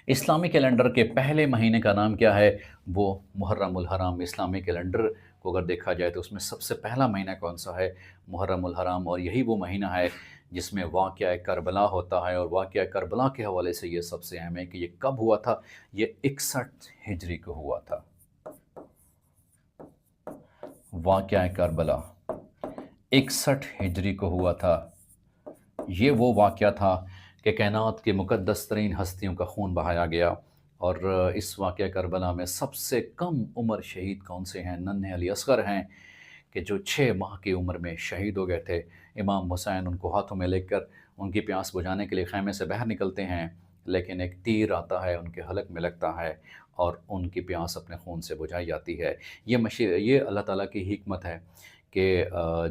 इस्लामी calendar के पहले महीने का नाम क्या है? वो मुहर्रमुल हराम। इस्लामी कैलेंडर को अगर देखा जाए तो उसमें सबसे पहला महीना कौन-सा है? मुहर्रमुल हराम। और यही वो महीना है जिसमें वाक़या करबला होता है, और वाक़या करबला के हवाले से ये सबसे अहम है कि ये कब हुआ था? ये 61 हिजरी को हुआ था। वाक़या करबला 61 हिजरी को हुआ था। ये वो वाक़या था कि कायनात की मुक़द्दस तरीन हस्तियों का खून बहाया गया। और इस वाक़या करबला में सबसे कम उम्र शहीद कौन से हैं? नन्हे अली असग़र हैं, कि जो 6 माह की उम्र में शहीद हो गए थे। इमाम हुसैन उनको हाथों में लेकर उनकी प्यास बुझाने के लिए ख़ैमे से बाहर निकलते हैं, लेकिन एक तीर आता है, उनके हलक में लगता है और उनकी प्यास अपने खून से बुझाई जाती है। ये अल्लाह ताला की हिकमत है कि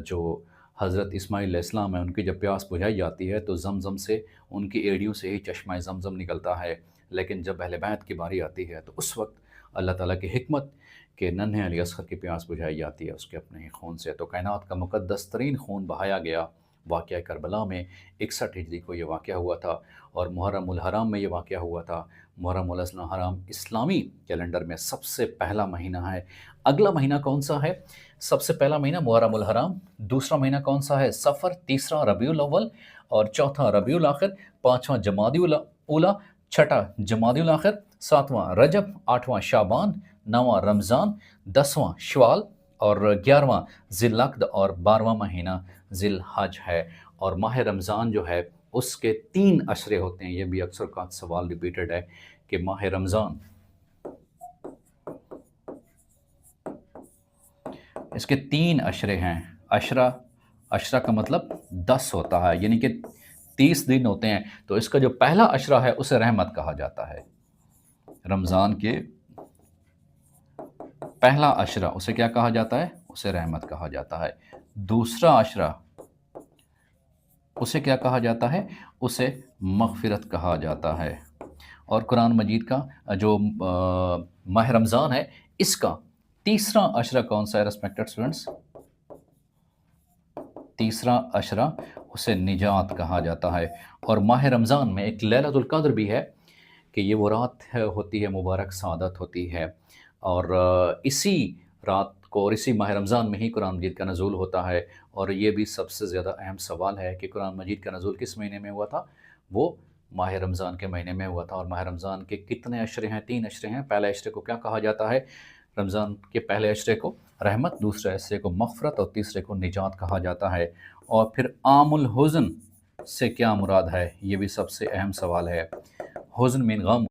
जो हज़रत इस्माइल अलैहिस्सलाम है, उनकी जब प्यास बुझाई जाती है तो ज़मज़म से, उनकी एड़ियों से ही चश्मा ज़मज़म निकलता है। लेकिन जब अहले बैत की बारी आती है तो उस वक़्त अल्लाह ताला की हिकमत कि नन्हे अली असग़र की प्यास बुझाई जाती है उसके अपने ही खून से। तो कायनात का मुक़द्दस तरीन खून बहाया गया वाक़या करबला में। 61 हिजरी को ये वाक़या हुआ था और मुहर्रमुल हराम में ये वाक़या हुआ था। मुहर्रमुल हराम इस्लामी कैलेंडर में सबसे पहला महीना है। अगला महीना कौन-सा है? सबसे पहला महीना मुहर्रमुल हराम, दूसरा महीना कौन-सा है? सफ़र, तीसरा रबीउल अव्वल और चौथा रबीउल आखिर, पाँचवाँ जमादिउल ऊला, छठा जमादिउल आखिर, सातवाँ रजब, आठवाँ शाबान, नौवाँ रमज़ान, 10वां शव्वाल और 11वां ज़िल्क़अद और 12वां महीना ज़िलहज है। और माह रमज़ान जो है उसके 3 अशरे होते हैं। ये भी अक्सर का सवाल रिपीटेड है कि माह रमज़ान, इसके 3 अशरे हैं। अशरा, अशरा का मतलब 10 होता है, यानी कि 30 दिन होते हैं। तो इसका जो पहला अशरा है उसे रहमत कहा जाता है। रमज़ान के पहला अशरा उसे क्या कहा जाता है? उसे रहमत कहा जाता है। दूसरा अशरा उसे क्या कहा जाता है? उसे मग़फ़िरत कहा जाता है। और कुरान मजीद का जो माह रमज़ान है, इसका तीसरा अशरा कौन-सा है रिस्पेक्टेड स्टूडेंट्स? तीसरा अशरा उसे निजात कहा जाता है। और माह रमज़ान में एक लैलतुल क़द्र भी है कि ये वो रात है होती है, मुबारक सआदत होती है। और इसी रात को और इसी माह रमज़ान में ही कुरान मजीद का नज़ूल होता है। और ये भी सबसे ज़्यादा अहम सवाल है कि कुरान मजीद का नज़ूल किस महीने में हुआ था? वो माह रमज़ान के महीने में हुआ था। और माह रमज़ान के कितने अशरे हैं? 3 अशरे हैं। पहले अशरे को क्या कहा जाता है? रमज़ान के पहले अशरे को रहमत, दूसरे अशरे को मग़फ़िरत और तीसरे को निजात कहा जाता है। और फिर आमुल हुज़्न से क्या मुराद है? ये भी सबसे अहम सवाल है। हुज़्न मीन गम।